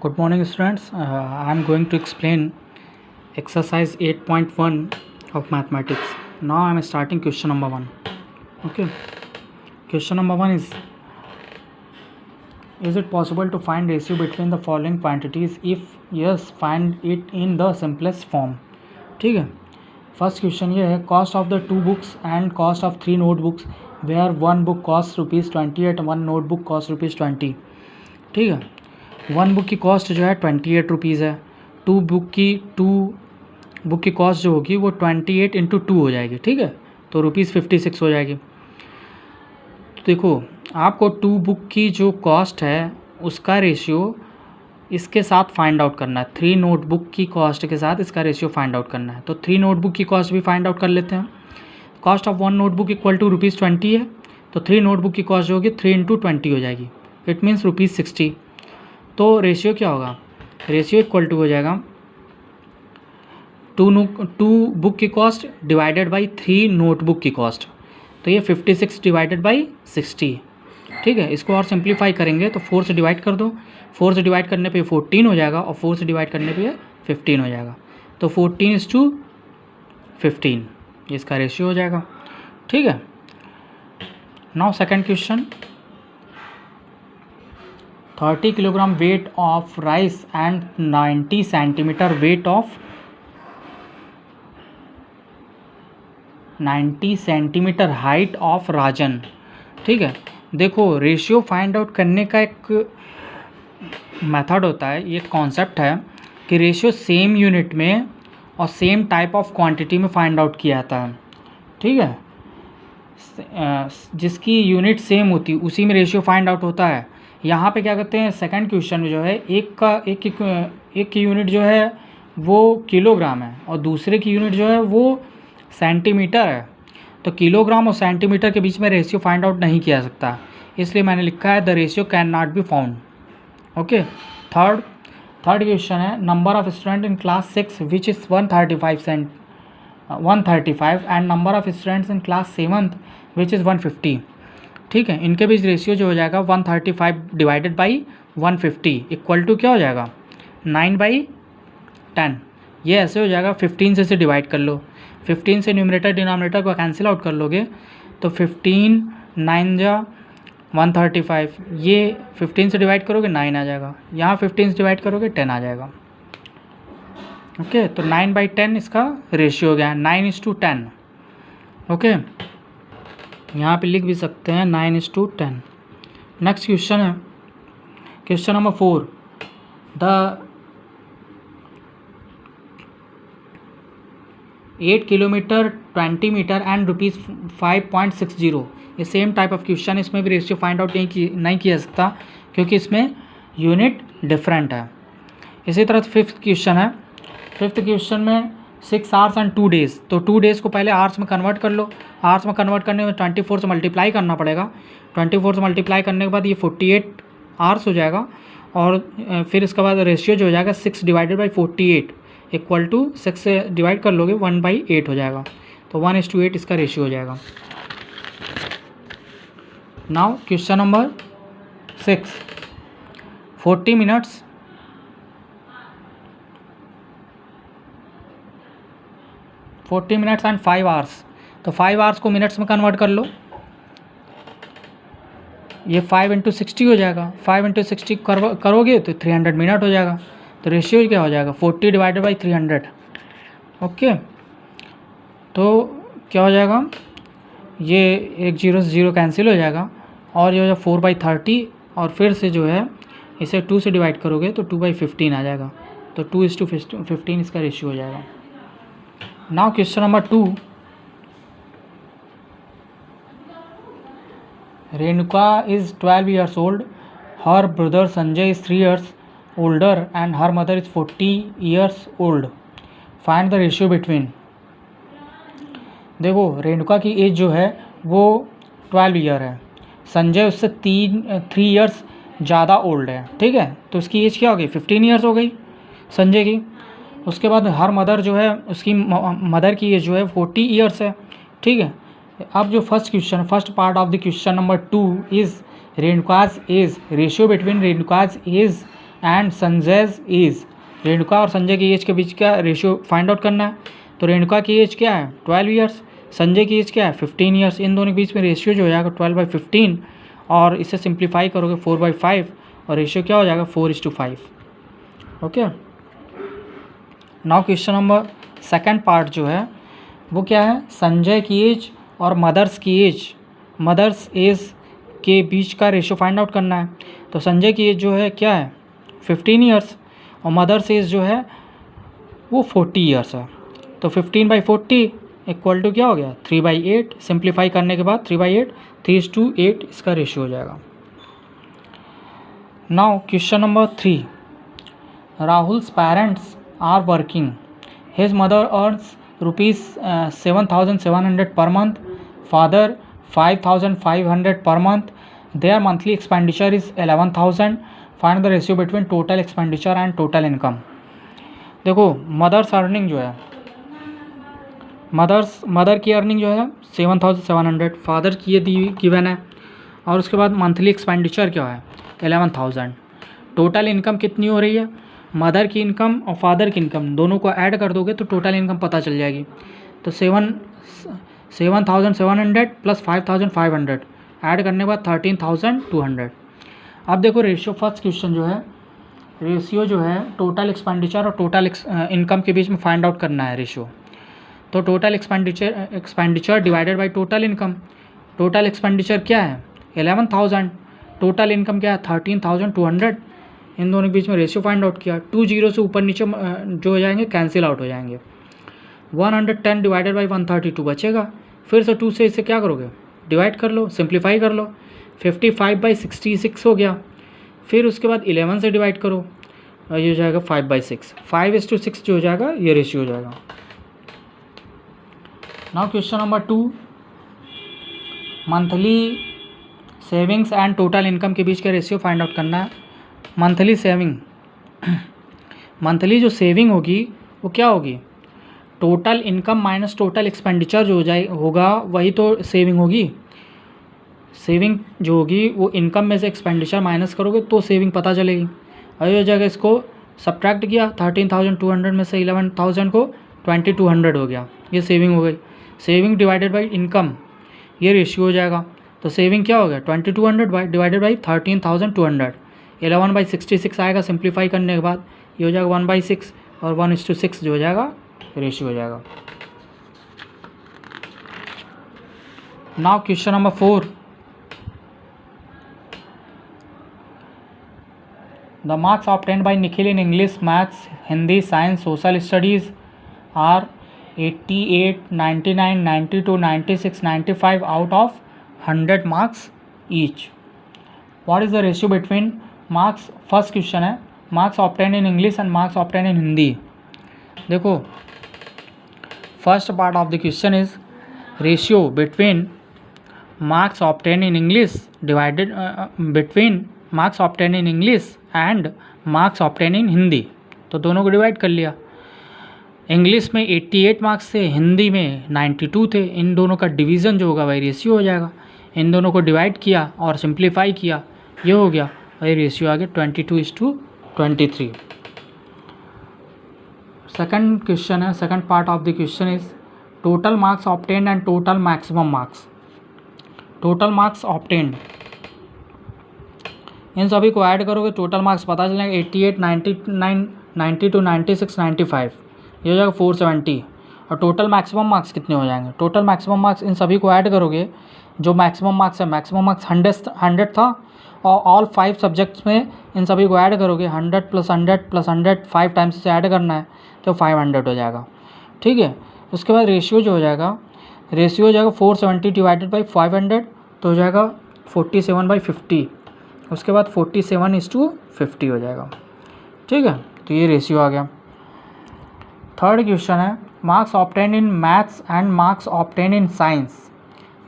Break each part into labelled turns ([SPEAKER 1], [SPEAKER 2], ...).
[SPEAKER 1] Good morning, students. I am going to explain exercise 8.1 of mathematics. Now I am starting question number 1. Okay. Question number 1 is it possible to find ratio between the following quantities? If yes, find it in the simplest form. ठीक है. First question ये है, cost of the 2 books and cost of 3 notebooks where 1 book cost ₹28, 1 notebook cost ₹20. ठीक है. 1 book की cost जो है 28 rupees है. 2 बुक की कॉस्ट जो होगी वो 28 × 2 हो जाएगी. ठीक है, तो ₹56 हो जाएगी. तो देखो, आपको 2 बुक की जो कॉस्ट है उसका रेशियो इसके साथ फाइंड आउट करना है. 3 नोटबुक की कॉस्ट के साथ इसका रेशियो फाइंड आउट करना है. तो 3 नोटबुक की कॉस्ट भी फाइंड आउट कर लेते हैं. Cost of 1 notebook equal to ₹20 है, तो 3 नोटबुक की कॉस्ट जो होगी 3 × 20 हो जाएगी. It means ₹60. तो रेशियो क्या होगा? रेशियो इक्वल टू हो जाएगा 2 बुक की कॉस्ट डिवाइडेड बाई 3 नोटबुक की कॉस्ट. तो ये 56 डिवाइडेड बाई 60. ठीक है, इसको और सिंप्लीफाई करेंगे तो 4 से डिवाइड कर दो. 4 से डिवाइड करने पे 14 हो जाएगा और 4 से डिवाइड करने पे 15 हो जाएगा. तो 14:15 ये इसका रेशियो हो जाएगा. ठीक है. Now second question, 30 kilogram weight of rice and 90 centimetre weight of 90 centimetre height of Rajan. ठीक है, देखो रेशियो फाइंड आउट करने का एक मेथड होता है, ये कॉन्सेप्ट है कि रेशियो सेम यूनिट में और सेम टाइप ऑफ क्वांटिटी में फाइंड आउट किया जाता है. ठीक है, जिसकी यूनिट सेम होती है उसी में रेशियो फाइंड आउट होता है. यहाँ पे क्या करते हैं, सेकंड क्वेश्चन में जो है एक की यूनिट जो है वो किलोग्राम है और दूसरे की यूनिट जो है वो सेंटीमीटर है. तो किलोग्राम और सेंटीमीटर के बीच में रेशियो फाइंड आउट नहीं किया जा सकता, इसलिए मैंने लिखा है the ratio can not be found. Okay. Third question है, number of student in class 6 which is 135 and number of students in class 7 which is 150. ठीक है, इनके बीच रेशियो जो हो जाएगा 135 डिवाइडेड बाई 150 इक्वल टू क्या हो जाएगा 9/10. ये ऐसे हो जाएगा, 15 से डिवाइड कर लो. 15 से न्यूमरेटर डिनोमिनेटर को कैंसिल आउट कर लोगे तो 15 9 जा 135. ये 15 से डिवाइड करोगे 9 आ जाएगा, यहाँ 15 से डिवाइड करोगे 10 आ जाएगा. ओके, तो 9/10 इसका रेशियो हो गया, 9:10. ओके, यहाँ पे लिख भी सकते हैं 9:10. नेक्स्ट क्वेश्चन है, question number 4, the 8 kilometre 20 metre and ₹5.60. ये सेम टाइप ऑफ क्वेश्चन है, इसमें भी रेशियो फाइंड आउट नहीं किया जा सकता क्योंकि इसमें यूनिट डिफरेंट है. इसी तरह फिफ्थ क्वेश्चन है. फिफ्थ क्वेश्चन में 6 आवर्स एंड 2 डेज़. तो 2 डेज़ को पहले आवर्स में कन्वर्ट कर लो. आवर्स में कन्वर्ट करने में 24 से मल्टीप्लाई करना पड़ेगा. 24 से मल्टीप्लाई करने के बाद ये 48 आवर्स हो जाएगा और फिर इसके बाद रेशियो जो हो जाएगा 6 डिवाइडेड बाई 48 इक्वल टू 6 से डिवाइड कर लोगे 1/8 हो जाएगा. तो 1:8 इसका रेशियो हो जाएगा. Now question number 6, 40 minutes and 5 hours. तो 5 आवर्स को मिनट्स में कन्वर्ट कर लो. ये 5 × 60 हो जाएगा. 5 × 60 करोगे तो 300 मिनट हो जाएगा. तो रेशियो क्या हो जाएगा 40 डिवाइडेड बाई 300. ओके, तो क्या हो जाएगा, ये एक 0 से 0 कैंसिल हो जाएगा और जो है 4/30 और फिर से जो है इसे 2 से डिवाइड करोगे तो 2/15 आ जाएगा. तो 2:15 इसका रेशियो हो जाएगा. Now question number 2, Renuka is 12 years old, her brother Sanjay is 3 years older and her mother is 40 years old. Find the ratio between. देखो, रेणुका की एज जो है वो 12 ईयर है, संजय उससे 3 ईयर्स ज़्यादा ओल्ड है. ठीक है, तो उसकी एज क्या हो गई 15 ईयर्स हो गई संजय की. उसके बाद हर मदर जो है उसकी मदर की एज जो है 40 ईयर्स है. ठीक है, अब जो first part of the question number 2 is Renuka's age, ratio between Renuka's age and Sanjay's age, Renuka और संजय की एज के बीच का रेशियो फाइंड आउट करना है। तो रेणुका की एज क्या है 12 ईयर्स, संजय की एज क्या है 15 ईयर्स। इन दोनों के बीच में रेशियो जो हो जाएगा 12/15 और इसे सिंप्लीफाई करोगे 4/5 और रेशियो क्या हो जाएगा 4:5। Okay, now question number second part जो है वो क्या है, संजय की एज और मदर्स की एज, मदर्स एज के बीच का रेशियो फाइंड आउट करना है। तो संजय की एज जो है क्या है 15 ईयर्स और मदर्स एज जो है वो 40 ईयर्स है। तो 15/40 इक्वल टू क्या हो गया 3/8। सिंप्लीफाई करने के बाद 3/8, 3:8 इसका रेशियो हो जाएगा। Now question number 3, Rahul's parents are working, his mother earns ₹7,700 per month, father 5,500 per month, their monthly expenditure is 11,000, find the ratio between total expenditure and total income। देखो मदर्स अर्निंग जो है, mother की earning जो है 7,700, father की ये the given है और उसके बाद मंथली एक्सपेंडिचर क्या है 11,000। टोटल इनकम कितनी हो रही है, मदर की इनकम और फादर की इनकम दोनों को ऐड कर दोगे तो टोटल इनकम पता चल जाएगी। तो 7,700 प्लस 5,500 ऐड करने के बाद 13,200। अब देखो रेशियो, फर्स्ट क्वेश्चन जो है रेशियो जो है टोटल एक्सपेंडिचर और टोटल इनकम के बीच में फाइंड आउट करना है रेशियो। तो total expenditure divided by total income, total expenditure क्या है 11,000, टोटल इनकम क्या है 13,200। इन दोनों के बीच में रेशियो फाइंड आउट किया, 2 जीरो से ऊपर नीचे जो हो जाएंगे कैंसिल आउट हो जाएंगे। 110 डिवाइडेड बाई 132 बचेगा, फिर से 2 से इसे क्या करोगे डिवाइड कर लो, सिंप्लीफाई कर लो, 55/66 हो गया। फिर उसके बाद 11 से डिवाइड करो और ये हो जाएगा 5/6, 5:6 जो हो जाएगा ये रेशियो हो जाएगा। Now question number 2, monthly savings and total income के बीच का रेशियो फाइंड आउट करना है। मंथली सेविंग, मंथली जो सेविंग होगी वो क्या होगी, total income minus total expenditure जो होगा वही तो सेविंग होगी। सेविंग जो होगी वो इनकम में से एक्सपेंडिचर माइनस करोगे तो सेविंग पता चलेगी। और ये हो जाएगा, इसको सब्ट्रैक्ट किया 13,200 में से 11,000 को 2,200 हो गया, ये सेविंग हो गई। सेविंग डिवाइडेड बाई इनकम ये रेशियो हो जाएगा। तो सेविंग क्या हो गया 2,200 डिवाइडेड बाई 13,200, 11/66 आएगा। सिंप्लीफाई करने के बाद ये हो जाएगा 1/6 और 1:6 जो हो जाएगा रेशियो हो जाएगा। Now question number 4, the marks obtained by Nikhil in English, maths, Hindi, science, social studies are 88, 99, 92, 96, 95 out of 100 marks each. What is the ratio between marks, first question है marks obtained in English and marks obtained in Hindi. देखो first part of the question is ratio between marks obtained in English divided between marks obtained in English and marks obtained in Hindi. तो दोनों को divide कर लिया, English में 88 marks थे, हिंदी में 92 थे। इन दोनों का डिवीज़न जो होगा वही रेशियो हो जाएगा। इन दोनों को डिवाइड किया और सिंप्लीफाई किया, ये हो गया वही रेशियो आ गया 22:23। सेकंड क्वेश्चन है, second part of the question is total marks obtained and total maximum marks. Total marks obtained, इन सभी को ऐड करोगे टोटल मार्क्स पता चलेगा 88, 99, 92, 96, 95, ये हो जाएगा 470। और टोटल मैक्सिमम मार्क्स कितने हो जाएंगे, टोटल मैक्सिमम मार्क्स इन सभी को ऐड करोगे, जो मैक्सिमम मार्क्स है मैक्सिमम मार्क्स 100 था और ऑल 5 सब्जेक्ट्स में इन सभी को ऐड करोगे 100 + 100 + 100 5 टाइम्स इसे ऐड करना है तो 500 हो जाएगा। ठीक है, उसके बाद रेशियो जो हो जाएगा, रेशियो हो जाएगा 470 डिवाइडेड बाई 500 तो हो जाएगा 47/50, उसके बाद 47:50 हो जाएगा। ठीक है, तो ये रेशियो आ गया। थर्ड क्वेश्चन है marks obtained in maths and marks obtained in science,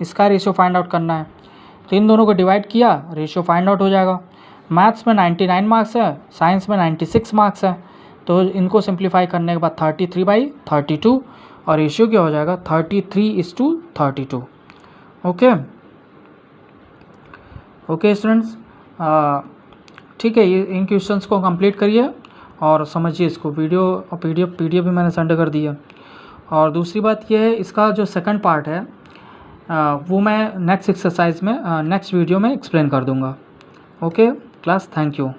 [SPEAKER 1] इसका रेशियो फाइंड आउट करना है। तो इन दोनों को डिवाइड किया, रेशियो फाइंड आउट हो जाएगा। मैथ्स में 99 मार्क्स है, साइंस में 96 मार्क्स है, तो इनको सिंप्लीफाई करने के बाद 33/32 और रेशियो क्या हो जाएगा 33:32। ओके स्टूडेंट्स, ठीक है, ये इन क्वेश्चंस को कंप्लीट करिए और समझिए इसको। वीडियो और पीडीएफ भी मैंने सेंड कर दिया। और दूसरी बात ये है, इसका जो सेकंड पार्ट है वो मैं नेक्स्ट एक्सरसाइज में नेक्स्ट वीडियो में एक्सप्लेन कर दूंगा। Okay class, thank you.